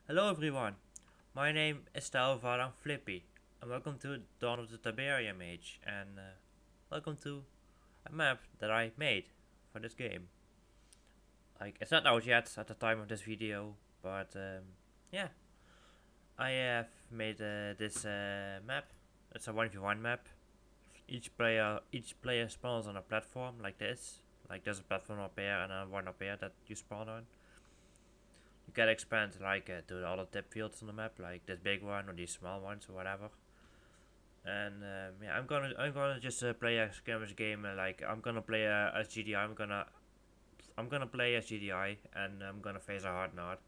Hello everyone, my name is Varam Flippy, and welcome to Dawn of the Tiberium Age, and welcome to a map that I made for this game. Like, it's not out yet at the time of this video, but yeah, I have made this map. It's a 1v1 map. Each player spawns on a platform like this. Like there's a platform up here and one up here that you spawn on. You can expand like to the other tip fields on the map, like this big one or these small ones or whatever. And yeah, I'm gonna just play a skirmish game. Like I'm gonna play as GDI. I'm gonna play as GDI, and I'm gonna face a hard node.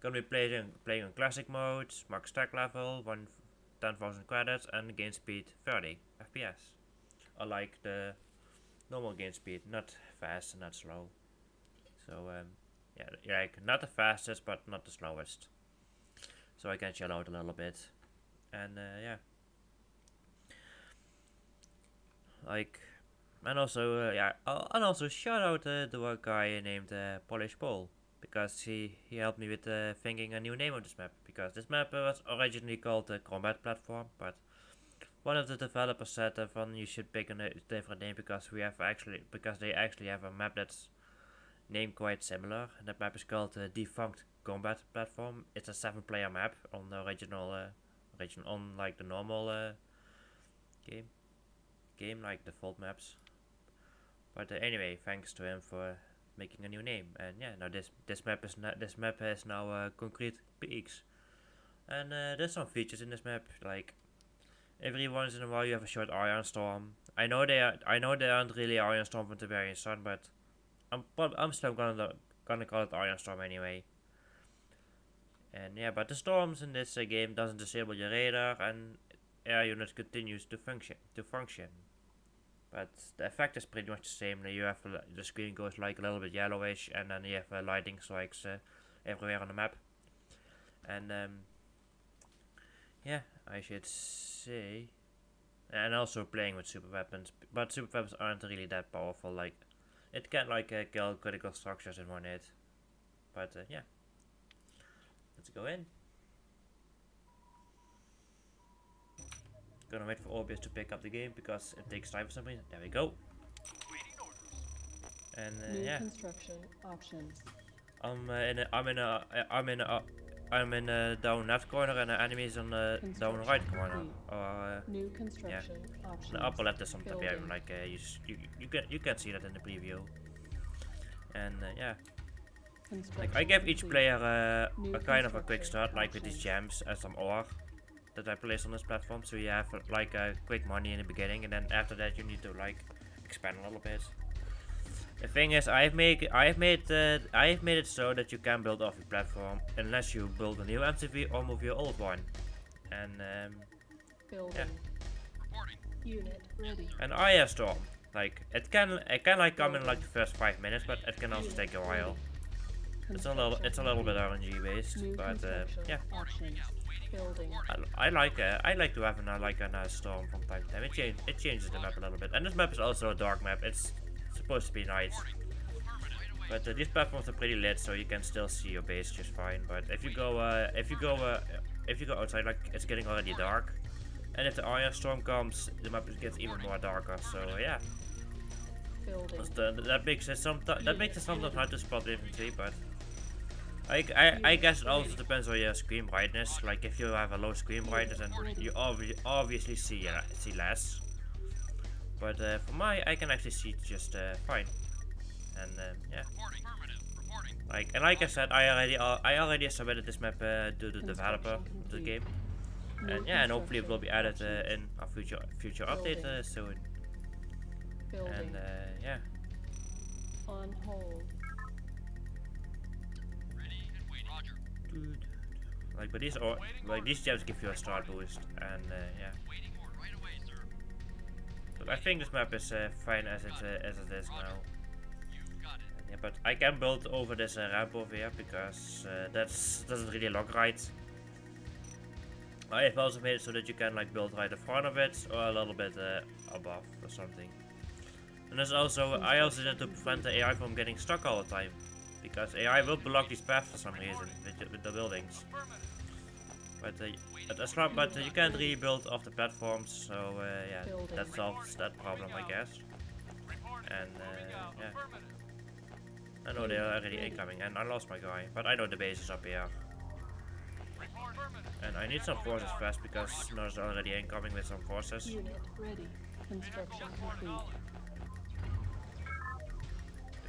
Gonna be playing on classic mode, max stack level, 10,000 credits, and game speed 30 FPS. I like the normal game speed, not fast and not slow. So yeah, like not the fastest, but not the slowest. So I can chill out a little bit, and yeah, like, and also yeah, and also shout out to a guy named Polish Paul because he helped me with thinking a new name of this map, because this map was originally called the Combat Platform, but one of the developers said that you should pick a different name because they actually have a map that's named quite similar. And that map is called Defunct Combat Platform. It's a 7-player map on the on like the normal game like default maps. But anyway, thanks to him for making a new name. And yeah, now this map has now concrete peaks, and there's some features in this map, like every once in a while you have a short iron storm. I know they aren't really iron storm from the very sun, but I'm still gonna call it iron storm anyway. And yeah, but the storms in this game doesn't disable your radar, and air unit continues to function. But the effect is pretty much the same. You have the screen goes like a little bit yellowish, and then you have lightning strikes everywhere on the map. And yeah, I should say, and also playing with super weapons, but super weapons aren't really that powerful. Like it can like kill critical structures in one hit. But yeah, let's go in. Gonna wait for Orbius to pick up the game because it takes time for some reason. There we go. And yeah, construction options. I'm in the down left corner, and the enemies on the down right corner. Or new construction options. the upper left is some Tiberium, like you can see that in the preview. And yeah, like I give each player a kind of a quick start, like with these gems and some ore that I place on this platform, so you have like quick money in the beginning, and then after that you need to like expand a little bit. The thing is, I've made it so that you can build off your platform unless you build a new MCV or move your old one. And yeah. Unit ready. And Iron Storm, like it can like come in like the first 5 minutes, but it can also take a while. It's a little bit RNG based, but yeah. I like to have a nice storm from time to time. It changes the map a little bit, and this map is also a dark map. It's supposed to be night, but these platforms are pretty lit, so you can still see your base just fine. But if you go outside, like it's getting already dark, and if the iron storm comes, the map gets even more darker. So yeah, that makes it sometimes hard to spot infantry, but I guess it also depends on your screen brightness. Like if you have a low screen brightness, then you obviously see less. But for I can actually see just fine. And yeah. Like I said, I already submitted this map to the developer of the game. And yeah, and hopefully it will be added in a future update soon. And yeah. On hold. Like, but these gems give you a start boost, and yeah. But I think this map is fine as it is now. Yeah, but I can build over this ramp over here because that doesn't really look right. I have also made it so that you can like build right in front of it or a little bit above or something. And there's also I also did to prevent the AI from getting stuck all the time, because AI will block these paths for some reason with the buildings. But you can't rebuild off the platforms, so yeah, that solves that problem, I guess. And yeah, I know they are already incoming, and I lost my guy, but I know the base is up here. And I need some forces fast because there's already incoming with some forces. Unit ready. Construction complete.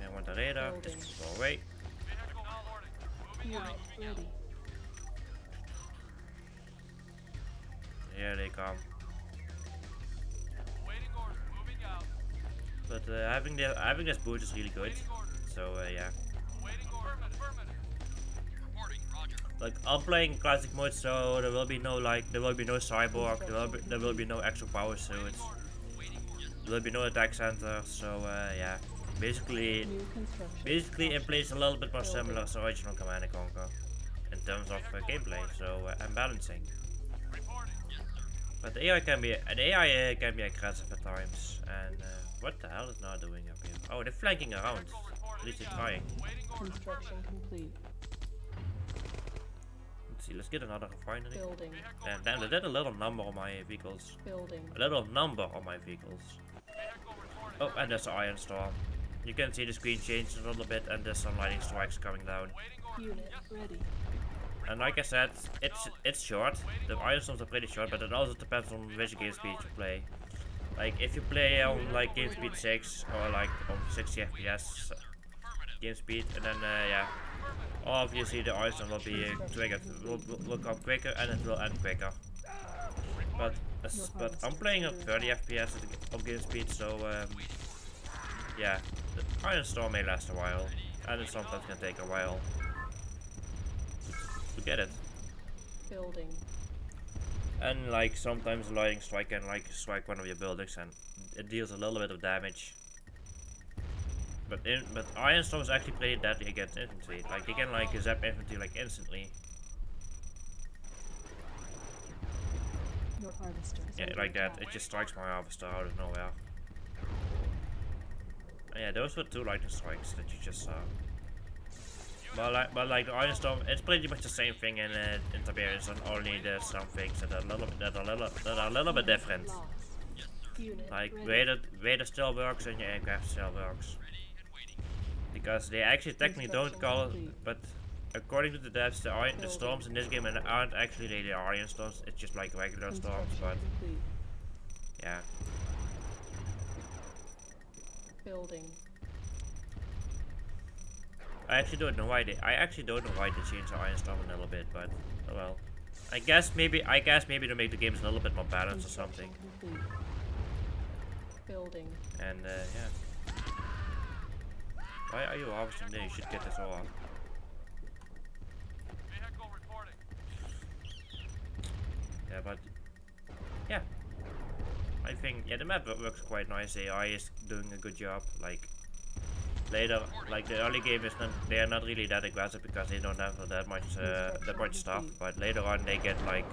I want a radar, just go away. Unit ready. Here they come. But having this boost is really good. So yeah. Like I'm playing classic mode, so there will be no cyborg, there will be no extra power suits. There will be no attack center. So yeah. Basically it plays a little bit more similar to original Command and Conquer in terms of gameplay. So and balancing. But the AI can be aggressive at times. And what the hell is now doing up here? Oh, they're flanking around. At least they're trying. Construction complete. Let's see. Let's get another refinery. Building. Damn, they did a little number on my vehicles. Building. A little number on my vehicles. Oh, and there's an iron storm. You can see the screen change a little bit, and there's some lightning strikes coming down. Unit ready. And like I said, it's short. The iron storms are pretty short, but it also depends on which game speed you play. Like if you play on like game speed 6 or like on 60 FPS game speed, and then yeah, obviously the iron storm will be triggered. Will come quicker and it will end quicker. But I'm playing at 30 FPS of game speed, so yeah, the iron storm may last a while, and it sometimes can take a while to get it. Building. And like sometimes a lightning strike can like strike one of your buildings and it deals a little bit of damage. But iron storm is actually pretty deadly against infantry. Like they can like zap infantry like instantly. Your harvester is Yeah, under like that. attack. It just strikes my harvester out of nowhere. And yeah, those were 2 lightning strikes that you just saw. But like the iron storm, it's pretty much the same thing in Tiberius, and only there's some things that are a little bit different. Lost. Unit Like ready. radar still works and your aircraft still works. Because they actually technically don't call it, but according to the devs, the storms in this game aren't actually really iron storms. It's just like regular storms, but Complete. yeah. Building. I actually don't know why they changed the iron storm a little bit, but oh well. I guess maybe to make the games a little bit more balanced or something. Complete. Building. And yeah. Why are you harvesting there? You should get this all. Yeah, but yeah. I think yeah the map works quite nice. AI is doing a good job. Like later, like the early game is they are not really that aggressive because they don't have that much stuff. But later on they get like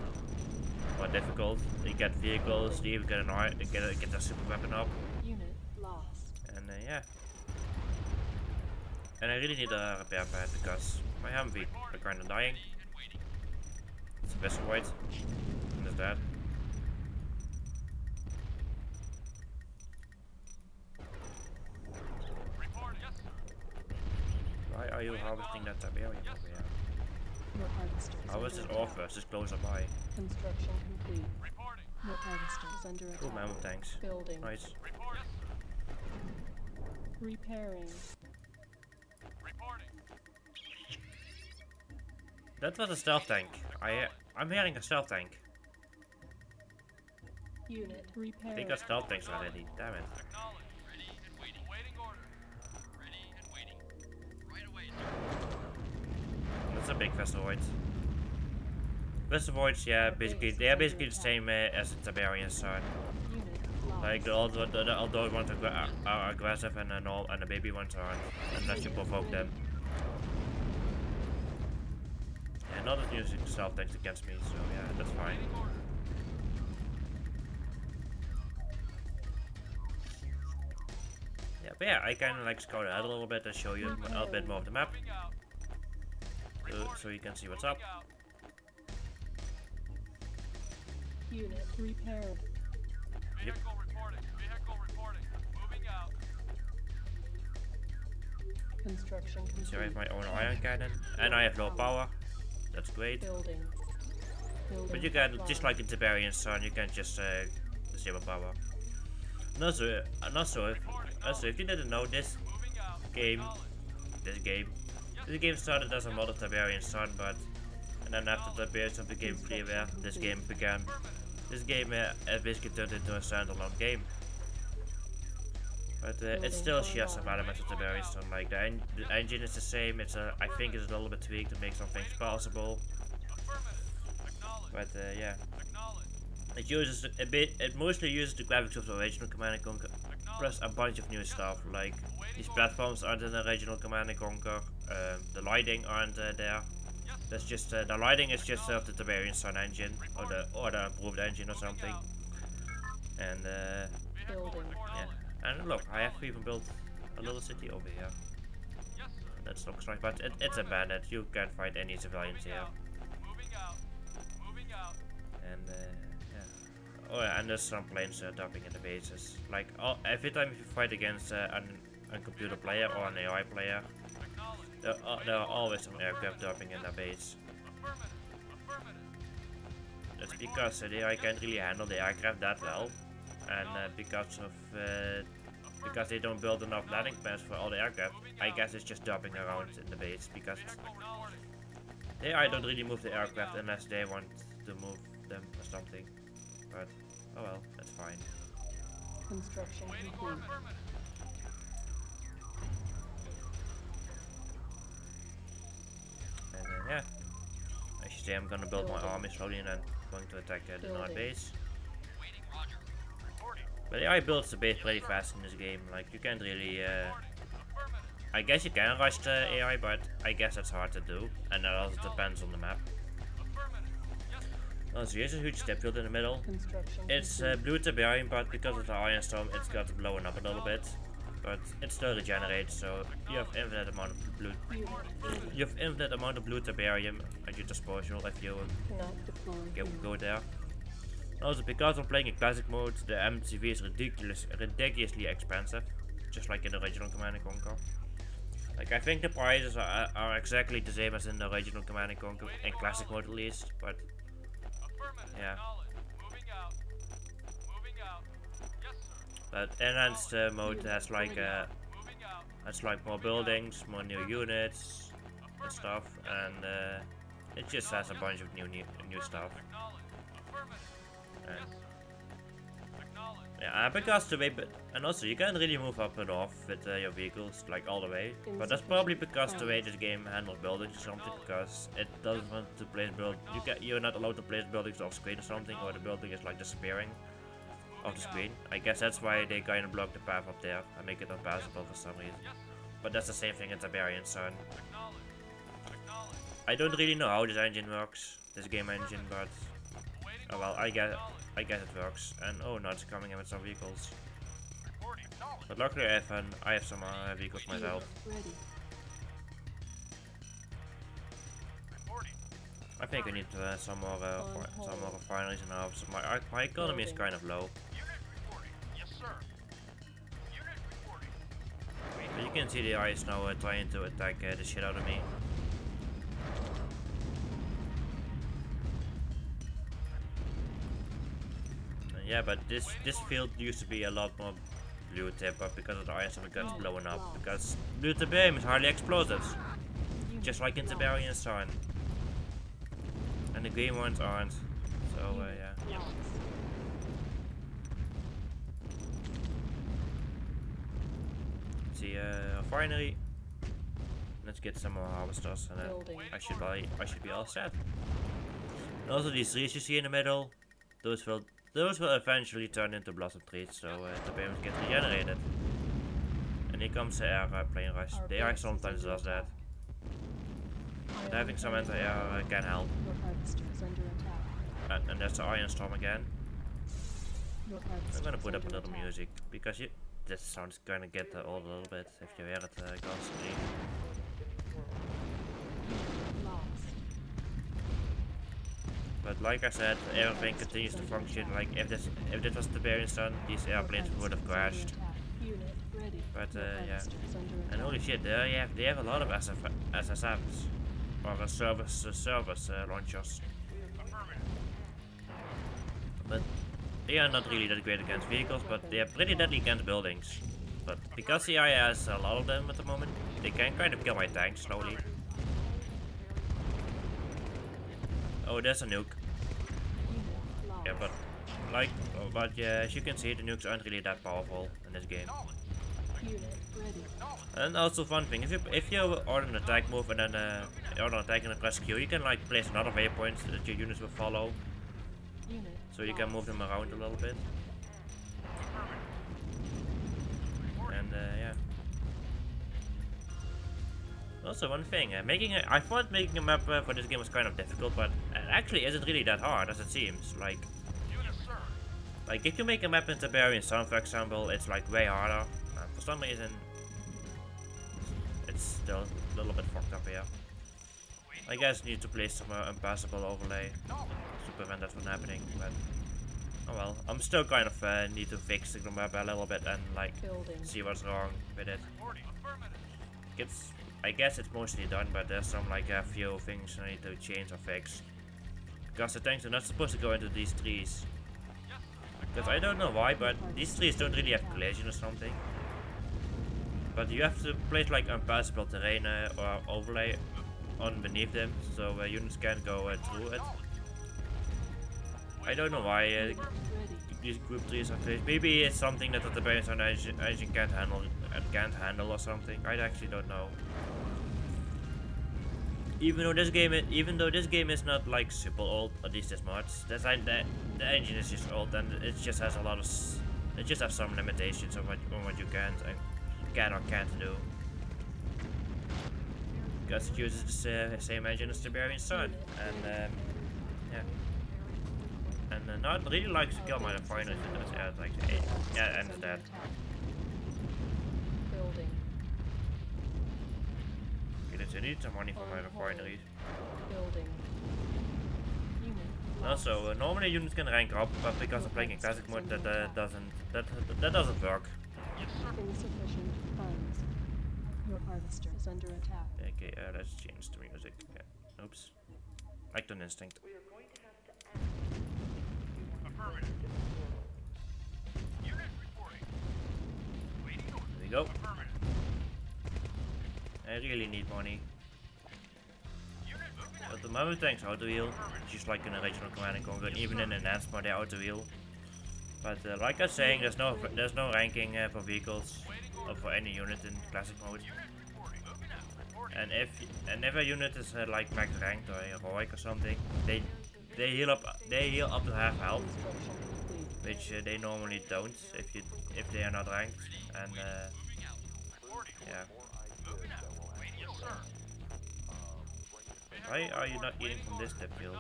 more difficult. They get vehicles. They even get a super weapon up. Unit lost. And yeah. And I really need a repair pad because my Humvee are kind of dying. It's a vessel white. And there's that. Why are you harvesting that Tiberium over here? Your harvester is How is under this all attack. first? Just closer by. Construction complete. Your harvester is under attack. Cool mammoth tanks. Building. Nice. Repairing. That was a stealth tank. I'm hearing a stealth tank. Unit I repairing. think that's stealth tanks already. Damn it. That's a big Vestovoid. Vestovoids, yeah, they are basically the same as the Tiberians, so Unit lost. like the adult ones are aggressive and the baby ones aren't, unless you provoke them. Yeah, not as using stealth tanks against me, so yeah, that's fine. Yeah, but yeah, I can like scout out a little bit and show you a bit more of the map, so you can see what's up. Unit repaired. Yep. Vehicle reporting. Moving out. Construction complete. So I have my own iron cannon, and I have low power. That's great. Building. But you can, just like in Tiberian Sun, you can just disable power. And also, if you didn't know, this game started as a mod of Tiberian Sun, but and then after the appearance of the game freeware, this game basically turned into a standalone game. But it still shares some elements of Tiberian Sun. Like the engine is the same. I think it's a little bit tweaked to make some things possible. But yeah, it mostly uses the graphics of the original Command & Conquer, plus a bunch of new stuff. Like these platforms aren't in the original Command & Conquer. The lighting aren't there. That's just the lighting is just of the Tiberian Sun engine or the improved engine or something. And yeah, and look, I have even built a little city over here. That looks like, but it's abandoned. You can't find any civilians here. And yeah. Oh yeah, and there's some planes docking in the bases. Like every time you fight against a computer player or an AI player, there are always some aircraft docking in their base. That's because the AI can't really handle the aircraft that well, and because they don't build enough landing pads for all the aircraft. I guess it's just docking around in the base because the AI don't really move the aircraft unless they want to move them or something. But oh well, that's fine. Construction complete. And yeah, I should say I'm gonna build my army slowly and then going to attack the north base. But yeah, I built the base pretty fast in this game. Like you can't really. I guess you can rush the AI, but I guess that's hard to do, and that also depends on the map. Also, here's a huge step field in the middle. It's blue Tiberian, but because of the Iron Storm, it's got blown up a little bit. But it still regenerates, so you have infinite amount of blue. You have infinite amount of blue Tiberium at your disposal if you go there. Also, because I'm playing in classic mode, the MCV is ridiculously expensive, just like in the original Command & Conquer. Like I think the prices are exactly the same as in the original Command & Conquer, in classic mode at least, but yeah. But enhanced mode has like more buildings, more new units and stuff, and it just has a bunch of new stuff. Yeah, because the way, and also you can't really move up and off with your vehicles like all the way, but that's probably because the way this game handles buildings or something, because it doesn't want to place you're not allowed to place buildings off screen or something, or the building is like disappearing off the screen. I guess that's why they kind of block the path up there and make it unpassable for some reason. But that's the same thing in Tiberian Sun. I don't really know how this engine works, this game engine, but oh well, I guess it works. And oh no, it's coming in with some vehicles. But luckily I have some vehicles myself. I think I need some more refineries in our so my economy is kind of low. But you can see the AI is now trying to attack the shit out of me. Yeah, but this field used to be a lot more blue tip, but because of the iron storm it got blown up. Because blue Tiberium is hardly explosives, just like in Tiberian Sun, and the green ones aren't. So yeah. Let's see, refinery. Let's get some more harvesters, and then I should be all set. And also these trees you see in the middle, those will eventually turn into blossom trees, so the payment gets regenerated. And here comes the airplane rush. The AI sometimes does that. But having some anti-air can help. And there's the iron storm again. I'm gonna put up a little music because this sound's gonna get old a little bit if you hear it constantly. Lost. But like I said, everything continues to function. Like if this was the Bavarian Sun, these airplanes would have crashed. Unit ready. But Your yeah, harvester is under and attack. holy shit, they have a lot of SSMs or service launchers. But they are not really that great against vehicles, but they are pretty deadly against buildings. But because the AI has a lot of them at the moment, they can kind of kill my tanks slowly. Oh, there's a nuke. Unit lost. Yeah, but yeah, as you can see, the nukes aren't really that powerful in this game. Unit ready. And also fun thing, if you order an attack move and then order an attack and then press Q, you can like place another waypoint that your units will follow. Unit So you can move them around a little bit. And yeah. Also one thing, I thought making a map for this game was kind of difficult, but it actually isn't really that hard as it seems. Like if you make a map in Tiberian Sun, for example, it's like way harder. For some reason, it's still a little bit fucked up here. I guess you need to place some impassable overlay to prevent that from happening, but oh well. I'm still kind of need to fix the map a little bit and like building. see what's wrong with it. I guess it's mostly done, but there's some like a few things I need to change or fix. Because the tanks are not supposed to go into these trees. Because I don't know why, but these trees don't really have collision or something. But you have to place like impassable terrain or overlay on beneath them, so units can't go through it. I don't know why these group trees are placed. Maybe it's something that the Tiberian Sun engine can't handle or something. I actually don't know. Even though this game is not like super old, at least this much, the engine is just old and it just has some limitations on what you can or can't do. Because it uses the same engine as the Tiberian Sun, and yeah, and not really likes to kill my refineries. Like yeah, and that. Building. I need some money for my refineries. Building. Unit Also, normally units can rank up, but because I'm playing in classic mode, that doesn't work. insufficient funds. Your harvester is under attack. Okay, let's change the music. Yeah. Oops. Act on instinct. Affirmative. Unit reporting. Waiting order. There we go. Affirmative. I really need money. Unit moving out. But the moment tanks auto heal, just like in original Command and Conquer, even in enhanced mode they auto heal. But like I was saying, there's no ranking for vehicles or for any unit in classic mode. Unit reporting. Moving out. Reporting. And if a unit is like max ranked or heroic or something, they heal up to half health, Construction complete. which they normally don't if they are not ranked. And Moving out. Reporting. yeah. Moving out. Waiting. Yes, sir. Why are you not eating from this tip field?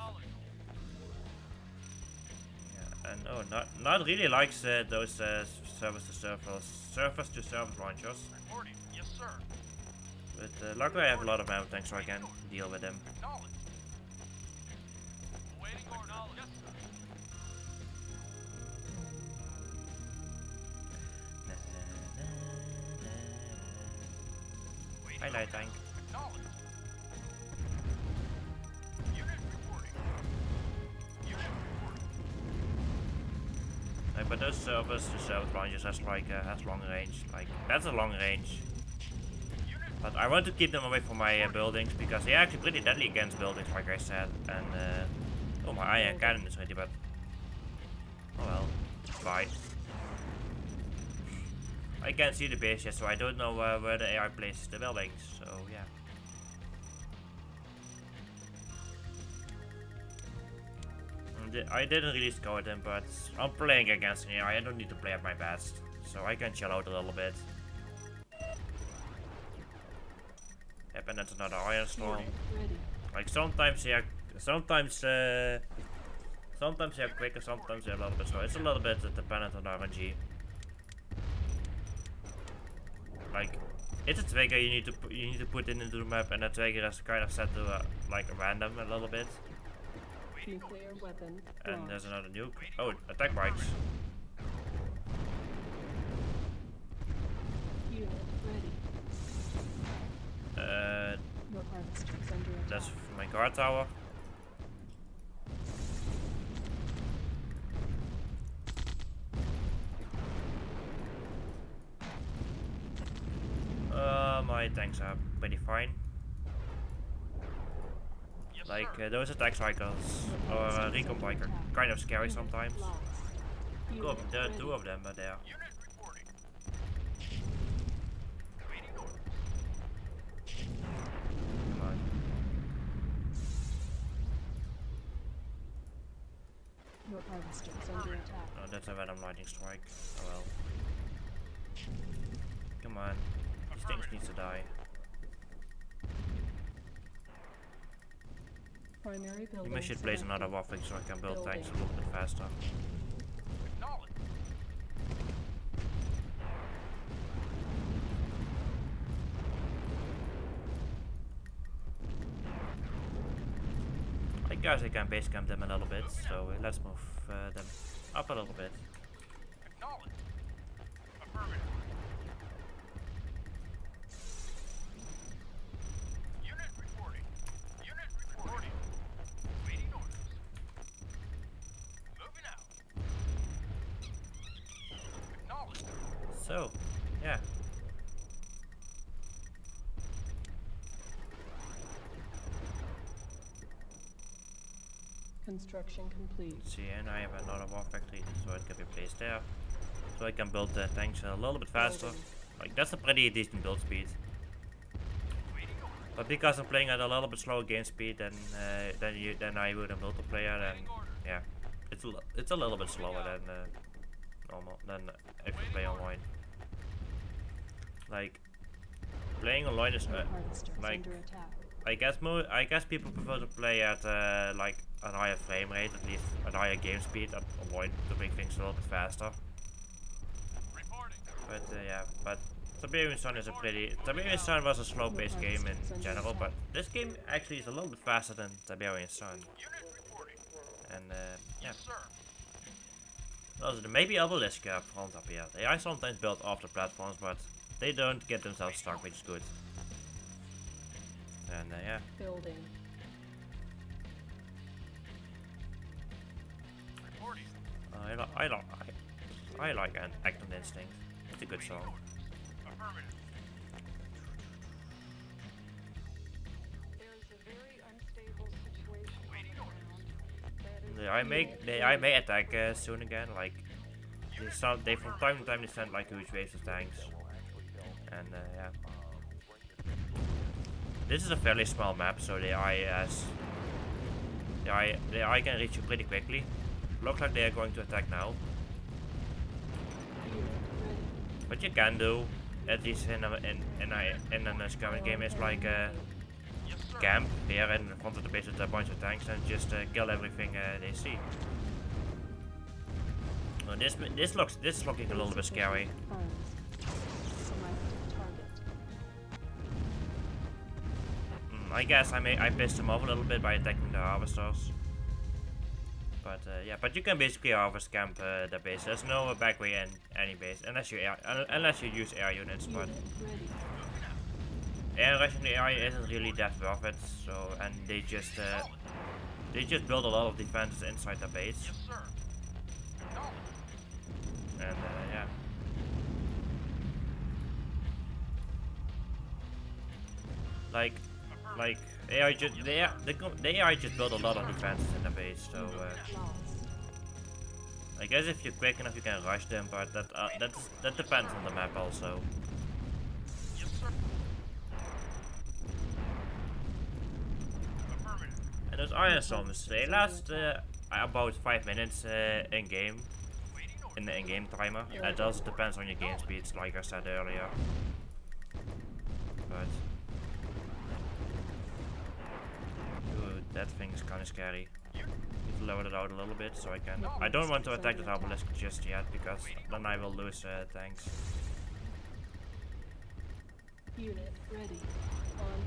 Yeah, and not really likes those surface to surface launchers. Reporting. Yes, sir. But luckily I have a lot of ammo tanks so I can deal with them. Knowledge. Waiting order. Knowledge. Yes, sir. Hi, light tank. Knowledge. Unit reporting. Unit reporting. But those surface to surface launchers has long range. Like that's a long range. But I want to keep them away from my buildings because they're actually pretty deadly against buildings, like I said. And oh, my iron cannon is ready, but oh well, bye. I can't see the base yet, so I don't know where the AI places the buildings. So yeah. I didn't really score them, but I'm playing against an AI. I don't need to play at my best, so I can chill out a little bit. Yep, and that's another iron storm. Ready. Like sometimes they're quicker, sometimes they're a little bit slow. It's a little bit dependent on RNG. like it's a trigger you need to put in into the map, and that trigger is kind of set to like random a little bit. Nuclear weapon. And there's launched. another nuke. Oh, attack bikes. Unit ready. Your harvester is under attack. That's my guard tower. My tanks are pretty fine. Yes, Like sir. those attack cycles or recon bike are kind of scary sometimes. Lost. Cool, Unit there are ready. two of them, but there. Unit reporting. Waiting orders. Come on. Your harvester is under attack. Oh, that's a random lightning strike. Oh well. Come on. These things need to die. Primary building. We should place selected. another waffle so I can build tanks a little bit faster. Acknowledge. I guess I can base camp them a little bit, so let's move them up a little bit. Acknowledge. Affirmative. Unit reporting. Unit reporting. Waiting orders. Moving out. Acknowledge. So, yeah. Construction complete. See, and I have another war factory, so it can be placed there. So I can build the tanks a little bit faster. Building. Like, that's a pretty decent build speed. Waiting orders. But because I'm playing at a little bit slower game speed than I would in multiplayer, then Waiting orders. yeah, it's a little bit slower than normal if you play online. Like playing online is Your harvester is like under attack. I guess people prefer to play at like a higher frame rate, at least a higher game speed, at online to make things a little bit faster. Reporting. But yeah, but Tiberian Sun is a pretty. Tiberian Sun was a slow-paced game in general, but this game actually is a little bit faster than Tiberian Sun. Unit reporting. And yeah, Yes, sir. also maybe obelisk front up here. They are sometimes built off the platforms, but they don't get themselves stuck, which is good. And yeah, Building. Reporting. I like an Acton Instinct. It's a good Waiting song. orders. Affirmative. There's a very unstable situation on Waiting the orders. ground. That is I may attack soon again. Like they from time to time they send like huge waves of tanks. And yeah. This is a fairly small map, so the eye can reach you pretty quickly. Looks like they are going to attack now. Unit ready. What you can do, at least in a current game, is like Yes, sir. camp here in front of the base with a bunch of tanks and just kill everything they see. Well, this is looking a little bit scary. Arms. Select target. I guess I pissed them off a little bit by attacking the harvesters. But yeah, but you can basically harvest camp the base. There's no back way in any base unless you use air units. But Unit ready. air rushing the area isn't really that worth it. So and they just build a lot of defenses inside the base. Yes, sir. Acknowledge. And yeah. Like AI just the AI just built a lot of defenses in the base, so Lost. I guess if you're quick enough you can rush them, but that depends on the map also. Yes, sir. Affirmative. And those iron storms, they last about 5 minutes in game, Waiting orders. in the in-game timer. It also depends on your game speeds, like I said earlier. But ooh, that thing is kind of scary. Need to lower it out a little bit so I can. I don't want to attack the obelisk just yet because then I will lose tanks. Unit ready.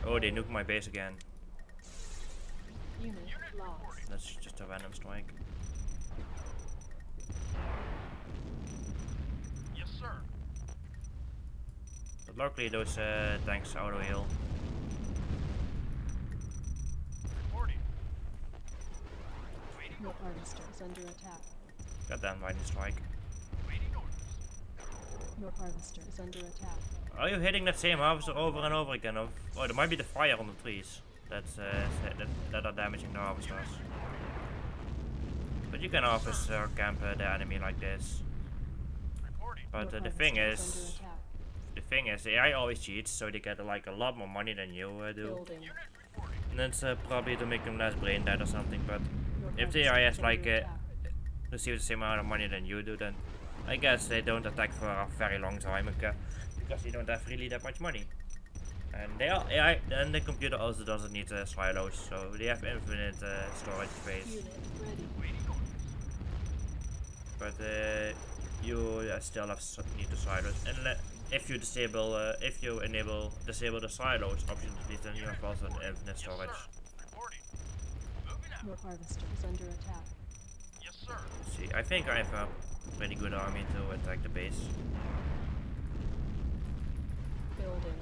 Oh, they nuked my base again. Unit lost. That's just a random strike. Yes, sir. But luckily those tanks auto heal. Reporting. Waiting Your orders. harvester is under attack. Goddamn lightning strike. Waiting orders. Your harvester is under attack. Are you hitting that same harvester over and over again? Or, oh, there might be the fire on the trees. That's that are damaging the harvesters. But you can harvester camp the enemy like this. Reporting. But Your the harvester thing is is, under attack. the AI always cheats, so they get like a lot more money than you do. Building. Unit reporting. And that's probably to make them less brain dead or something. But Your if the harvester AI is has like under attack. receives the same amount of money than you do, then I guess they don't attack for a very long time because they don't have really that much money. And they are AI, and the computer also doesn't need silos, so they have infinite storage space. Unit ready. Waiting orders. But you still have need the silos, and if you disable disable the silos option, then you have also infinite storage. Yes, sir. Reporting. Moving out. Your harvester is under attack. Yes, sir. See, I think I have a pretty good army to attack the base. Building.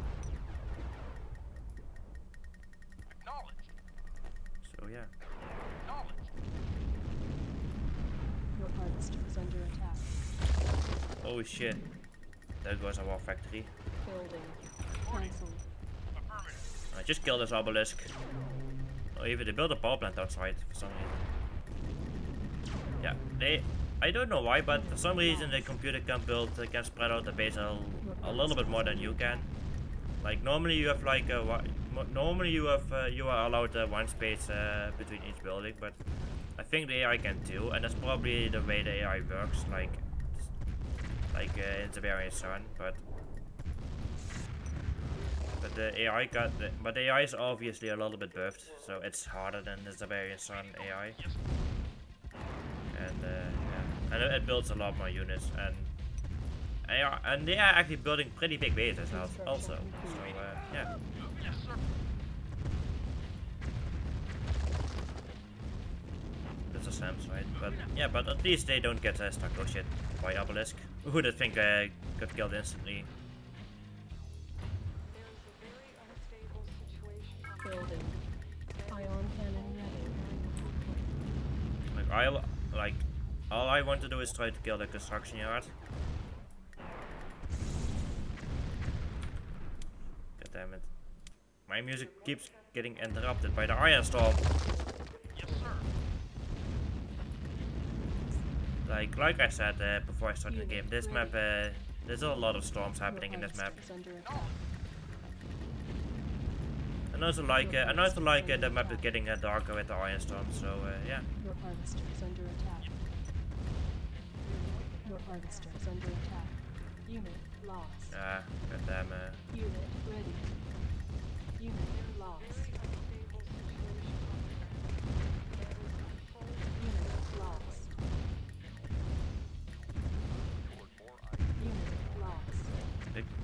Acknowledged. So yeah. Acknowledged. Your harvester is under attack. Oh shit. There goes our war factory. Building. Cancelled. Affirmative. I just killed this obelisk. Or even they built a power plant outside for some reason. Yeah, I don't know why, but for some reason the computer can spread out the base a little bit more than you can. Like normally you have like you are allowed one space between each building, but I think the AI can too, and that's probably the way the AI works, like in Siberian Sun, but the AI is obviously a little bit buffed, so it's harder than the Siberian Sun AI. And yeah, and it builds a lot more units, and they are actually building pretty big bases also. So yeah. Yes, sir. That's a Sam's right, but yeah, but at least they don't get stuck. Oh shit, by obelisk. Who would think got killed instantly? There is a very unstable situation. Building. Ion cannon ready. All I want to do is try to kill the construction yard. God damn it. My music keeps getting interrupted by the iron storm. Yes, sir. Like I said before I started the game, this map, there's a lot of storms happening in this map. Is under attack. And also like the map is getting darker with the iron storm, so yeah. Your harvester is under attack. Your harvester is under attack. Unit lost. Goddamn. Unit ready. Unit lost. Unit lost. Unit lost.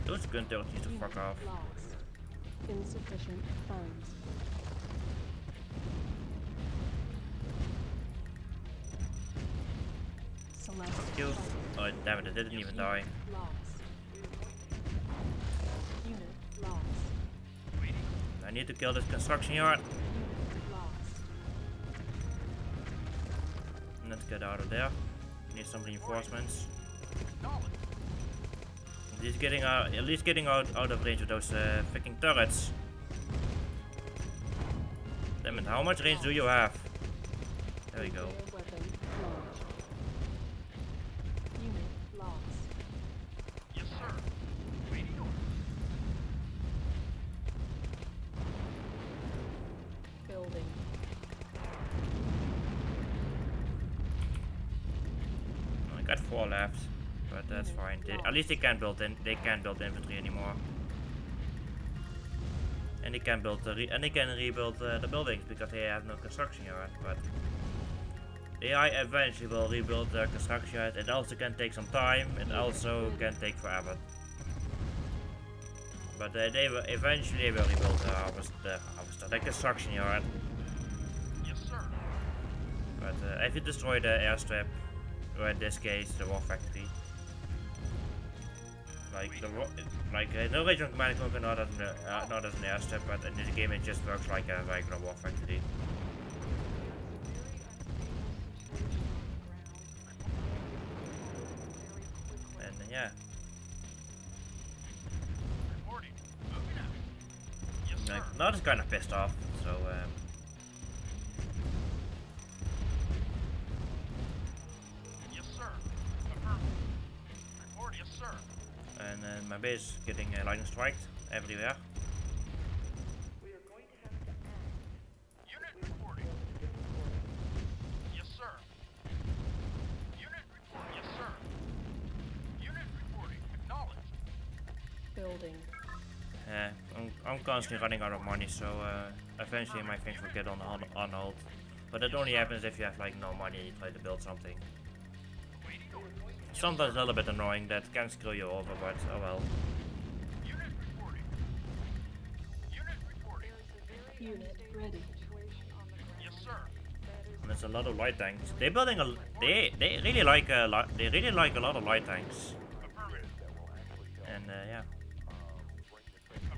Those gun turrets need to fuck off. Lost. Insufficient funds. Select. You. target. Oh damn it! It didn't even die. Lost. Unit lost. I need to kill this construction yard. Unit lost. Let's get out of there. Need some reinforcements. Acknowledged. At least getting out of range of those freaking turrets. Damn it! How much range do you have? There we go. Nuclear weapon launched. Unit lost. Yes, sir. Waiting orders. Building. I got 4 left, but that's fine. At least they can't build infantry anymore. And they can rebuild the buildings because they have no construction yard. But AI eventually will rebuild the construction yard. It also can take some time. It also can take forever. but they will eventually will rebuild the harvester, like the suction yard. Yes, sir. But if you destroy the airstrip, or in this case the war factory, like the original Command & Conquer not as an airstrip, but in this game it just works like a regular war factory. And yeah. Reporting. Moving out. Yes, sir. Like, not as kind of pissed off, so Yes, sir. Affirmative. Report. Yes, sir. and my base is getting lightning striked everywhere. Unit reporting. Yes, sir. Unit report. Yes, sir. Unit reporting. Acknowledged. Building. I'm constantly running out of money, so eventually my things will get on hold. But that only happens if you have like no money and you try to build something. Waiting orders. Sometimes a little bit annoying, that can screw you over, but oh well. Unit reporting. Unit reporting. Unit ready. Yes, sir. And there's a lot of light tanks. They're building a. They really like a lot. They really like a lot of light tanks. Affirmative. And yeah,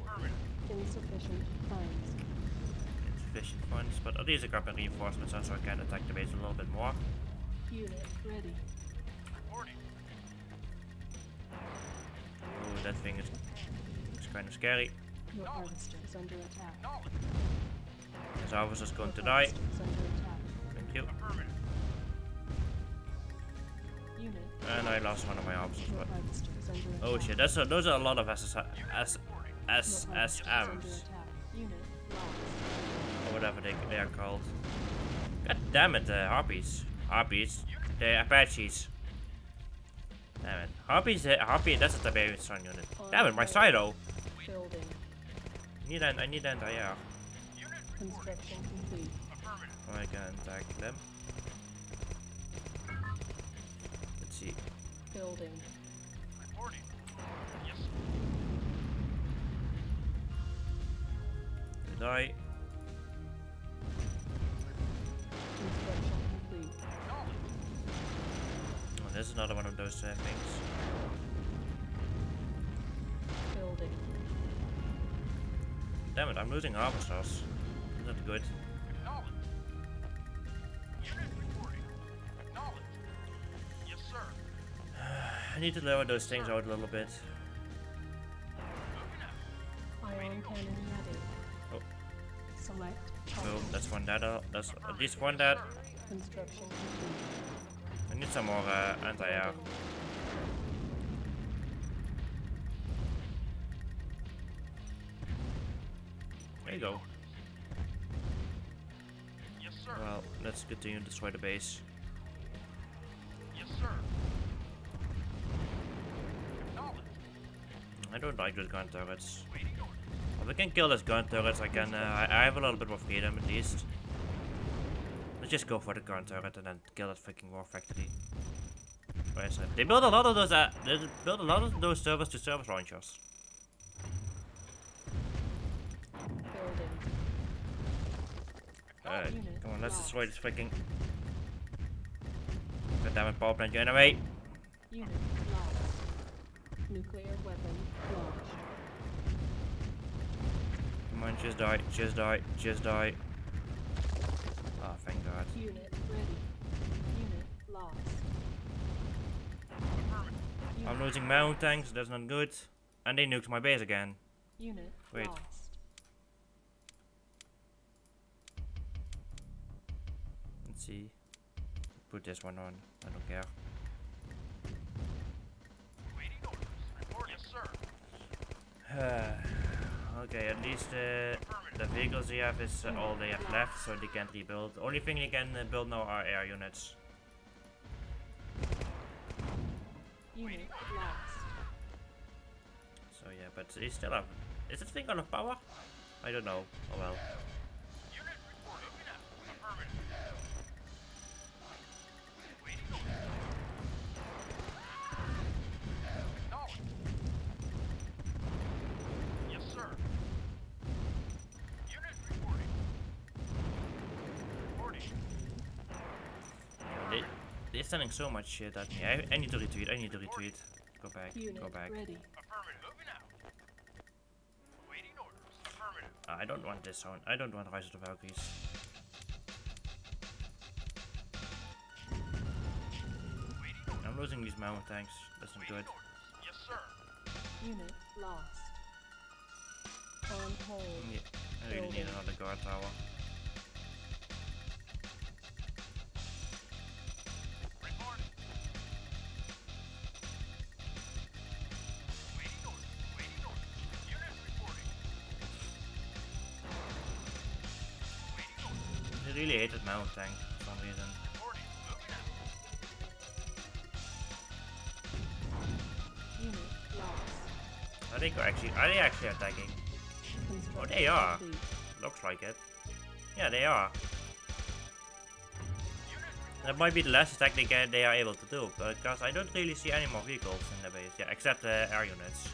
Affirmative. Insufficient funds. insufficient funds. But at least I got my reinforcements, so I can attack the base a little bit more. Unit ready. Reporting. Oh, that thing is kind of scary. Your harvester is under attack. Acknowledged. His officer's going to Your die. harvester is under attack. Thank you. Affirmative. Unit. And I lost one of my officers. Your But harvester is under attack. oh shit, those are a lot of Your harvester is under SSMs attack. Unit lost. or whatever they are called. God damn it, harpies, the Apaches. Damn it, harpies, that's a Tiberian Sun unit. Damn it, my silo. Building. I need anti-air. Construction complete. Affirmative. I can attack them. Let's see. Building. Reporting. Yes. They die. Construction complete. Acknowledged. Oh, there's another one of those things. Building. Damn it, I'm losing officers. Isn't that good? Acknowledged. Unit reporting. Acknowledged. Yes, sir. I need to lower those things out a little bit. Moving out. Ion cannon ready. Oh. Select. So target. that's one dead. That's at least one dead. Construction complete. I need some more anti-air. Building. There you go. Yes, sir. Well, let's continue to destroy the base. Yes, sir. Acknowledged. I don't like those gun turrets. Waiting orders. If we can kill those gun turrets, I can. I have a little bit more freedom at least. Let's just go for the gun turret and then kill that freaking war factory. Where is it? They build a lot of those. They build a lot of those service-to-service launchers. Building. Alright, Unit come on, let's lost. destroy this freaking. Goddammit, power plant enemy. Unit lost. Nuclear weapon launched. Come on, just die, just die, just die. Oh, thank God. Unit ready. Unit lost. Affirmative. I'm losing my own tanks, that's not good. And they nuked my base again. Unit Wait. lost. Let's see. Put this one on, I don't care. Waiting orders. Report. Yes, sir. Okay, at least the vehicles they have is all they have left, so they can't rebuild. The only thing they can build now are air units. Unit lost. So yeah, but they still have. Is this thing gonna power? I don't know. Oh well. Unit report. Moving out. Affirmative. Waiting orders. Acknowledged. Yes, He's sending so much shit at me. I need to retweet. I need to retweet. Go back. Unit Go back. ready. Affirmative. Moving out. Awaiting orders. Affirmative. I don't want this zone. I don't want Rise of the Valkyries. Awaiting orders. I'm losing these mountain tanks. That's not Awaiting good. orders. Yes, sir. Unit lost. On hold. Yeah, I really need another guard tower. Reporting. Awaiting orders. Awaiting orders. Unit reporting. Awaiting orders. I really hate that mountain tank for some reason. Reporting. Moving out. Unit lost. Are they actually attacking? Oh, they are. Complete. Looks like it. Yeah, they are. Unit That might be the last attack they are able to do, because I don't really see any more vehicles in the base. Yeah, except the air units.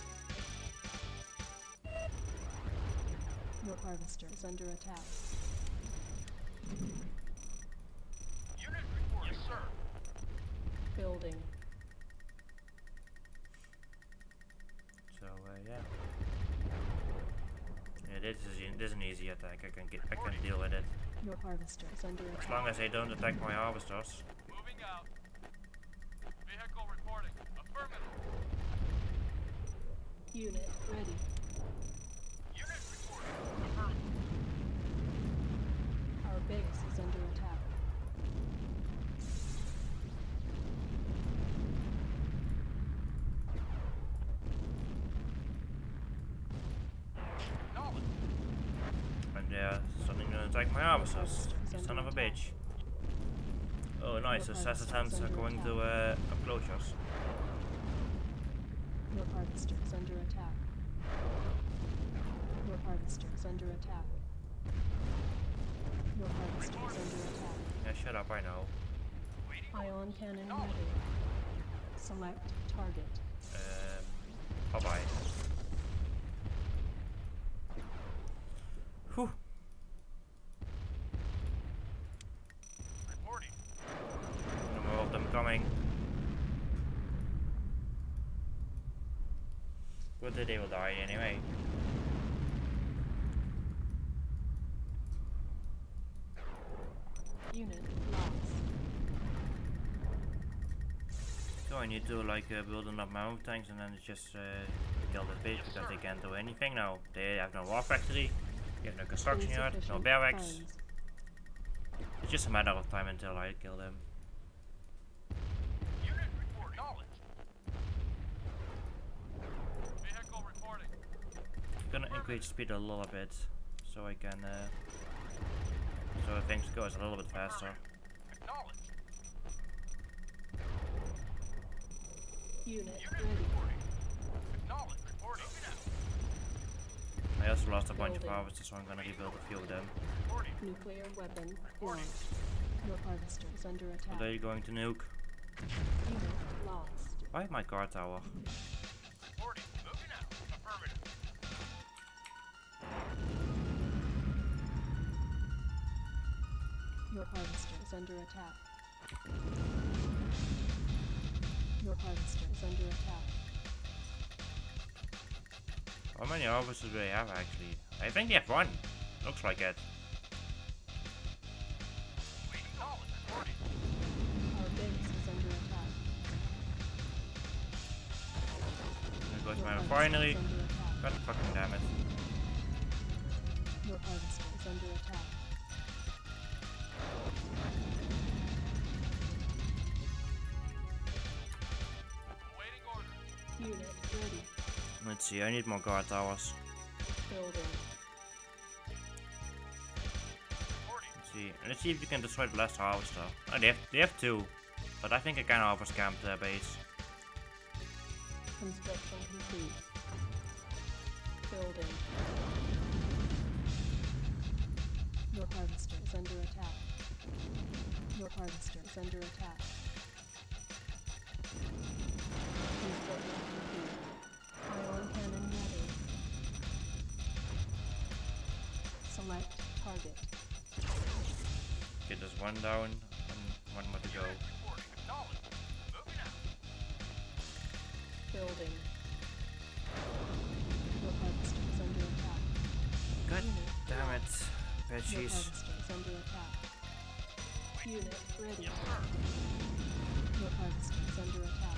Your harvester is under attack. Unit report. Yes, sir. Building. So yeah. Yeah, this is an easy attack. I can deal with it. Your harvester is under As attack. long as they don't attack my harvesters. Moving out. Vehicle reporting. Affirmative. Unit ready. Unit reporting. Affirmative. Our base is under attack. Knowledge. And they're starting to attack my harvesters. You son of a bitch. Oh nice, the assassins are going to enclosures. Your harvester is under attack. Your harvester is under attack. Your harvester is under attack. Yeah, shut up, I know. Waiting. Ion cannon ready. Select target. Bye bye. Whew. Reporting. No more of them coming. But they will die anyway. Unit lost. So I need to like build enough mountain tanks and then just kill the base because they can't do anything now. They have no war factory, they have no construction yard, no Insufficient barracks. funds. It's just a matter of time until I kill them. Unit report. Knowledge. Vehicle reporting. I'm gonna increase speed a little bit so I can so things goes a little bit faster. Knowledge. Unit Unit ready. reporting. Knowledge reporting. Moving out. I also lost a bunch of Building. harvesters, so I'm gonna rebuild a few of them. Reporting. Nuclear weapon launched. Your harvester is under attack. What are you going to nuke? Unit lost. Why my guard tower? Reporting. Moving out. Affirmative. Your harvester is under attack. Your harvester is under attack. How many harvesters do they have actually? I think they have one. Looks like it. Waiting. Knowledge reporting. Our base is under attack. There goes Your my harvester refinery. is under attack. God fucking damn it. Your harvester is under attack. Awaiting orders. Unit ready. Let's see, I need more guard towers. Building. Reporting. Let's see if you can destroy the last harvester. Oh, they have two. But I think I can overscamp their base. Construction complete. Building. Your harvester is under attack. Your harvester is under attack. Construction complete. Ion cannon ready. Select target. Okay, there's one down and one more to go. Reporting. Acknowledged. Moving out. Building. Your harvester is under attack. God Unit damn it. Your Veggies. harvester is under attack. Unit ready. Yes, sir. Your harvester is under attack.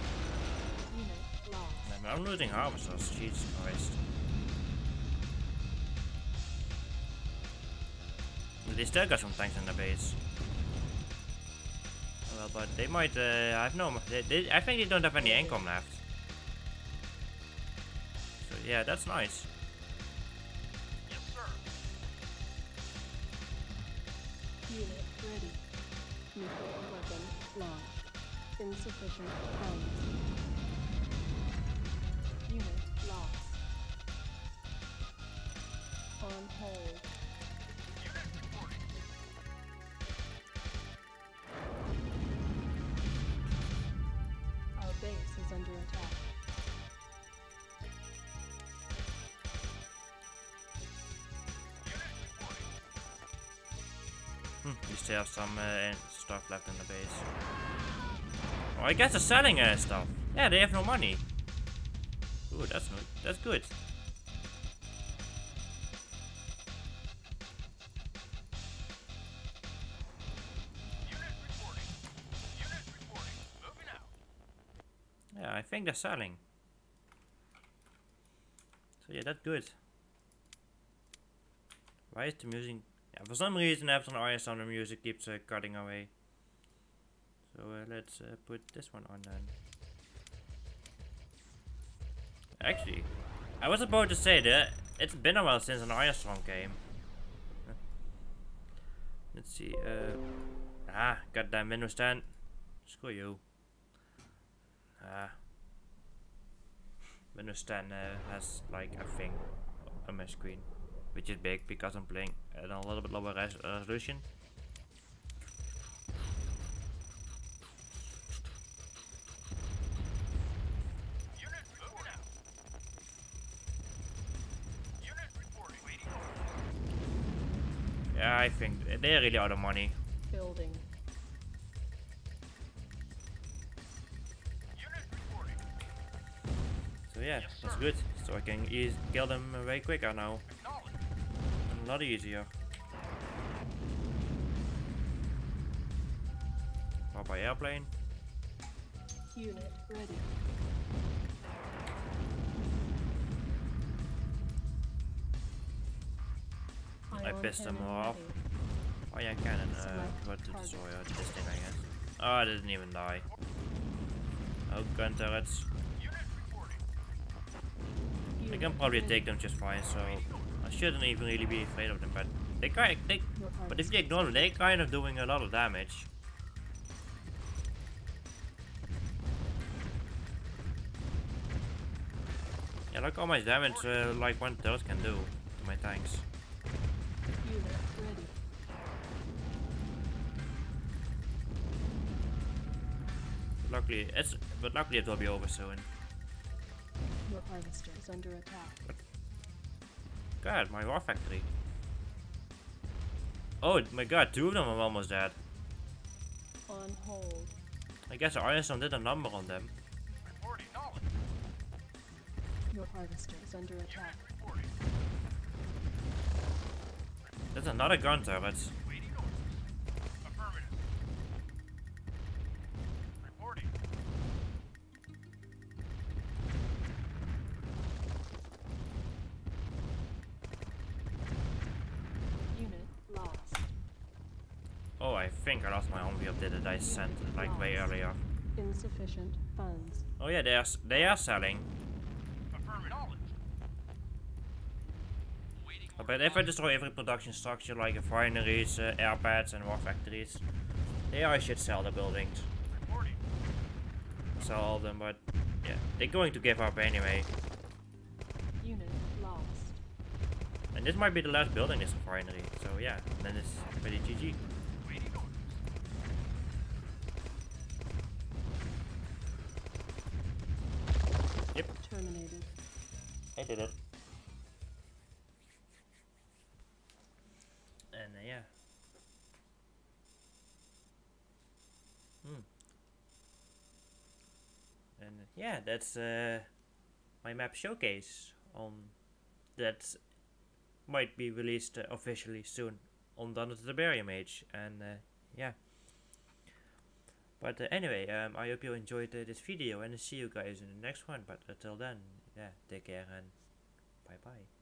Unit lost. Man, I'm losing harvesters, Jesus Christ. They still got some tanks in the base. Well, but they might, I have no, I think they don't have any income left. So yeah, that's nice. Yes, sir. Unit ready. Nuclear weapon launched. Insufficient funds. Unit lost. On hold. Unit reporting. Our base is under attack. Unit reporting. You still have some stuff left in the base. Oh, I guess they're selling stuff. Yeah, they have no money. Ooh, that's good. Unit reporting. Unit reporting. Moving out. Yeah, I think they're selling. So yeah, that's good. Why is the music? Yeah, for some reason after an ISO the music keeps cutting away. So let's put this one on then. Actually, I was about to say that it's been a while since an ISO came. Let's see. Goddamn Windows 10. Screw you. Windows 10 has like a thing on my screen, which is big because I'm playing at a little bit lower resolution. Unit moving out. Unit reporting. Waiting order. Yeah, I think they're really out of money. Building. Unit reporting. So yeah, Yes, that's sir. good. So I can kill them way quicker now. Acknowledged. And a lot easier. Or by airplane. Unit ready. I Ion pissed them cannon off. ready. Oh yeah, cannon. Select What the target. destroyer? This thing, I guess. Oh, it didn't even die. Oh, gun turrets. Unit reporting. I Unit can probably ready. take them just fine, so I shouldn't even really be afraid of them. But they Your but if harvester you ignore them, they're kind of doing a lot of damage. Yeah, look how much damage like one turret can do to my tanks. Unit ready. Luckily it will be over soon. Your harvester is under attack. God, my war factory. Oh my god, two of them are almost dead. On hold. I guess ISO did a number on them. Reporting knowledge. Your harvester is under attack. Reporting. That's another gun turret. Waiting orders. Affirmative. Reporting. Unit lost. Oh, I think I lost my own view that I sent like way earlier. Insufficient funds. Oh yeah, they are selling. Affirmative. Knowledge. Waiting But if I destroy every production structure like refineries, airpads and war factories, I should sell the buildings. reporting. Sell all of them, but yeah, they're going to give up anyway. Unit lost. And this might be the last building this refinery, so yeah, then it's pretty GG. Waiting orders. Yep, Terminated. I did it. And yeah. yeah, that's my map showcase on that might be released officially soon on Dawn of the Barium Age, and yeah. But anyway, I hope you enjoyed this video, and see you guys in the next one. But until then, yeah, take care and bye bye.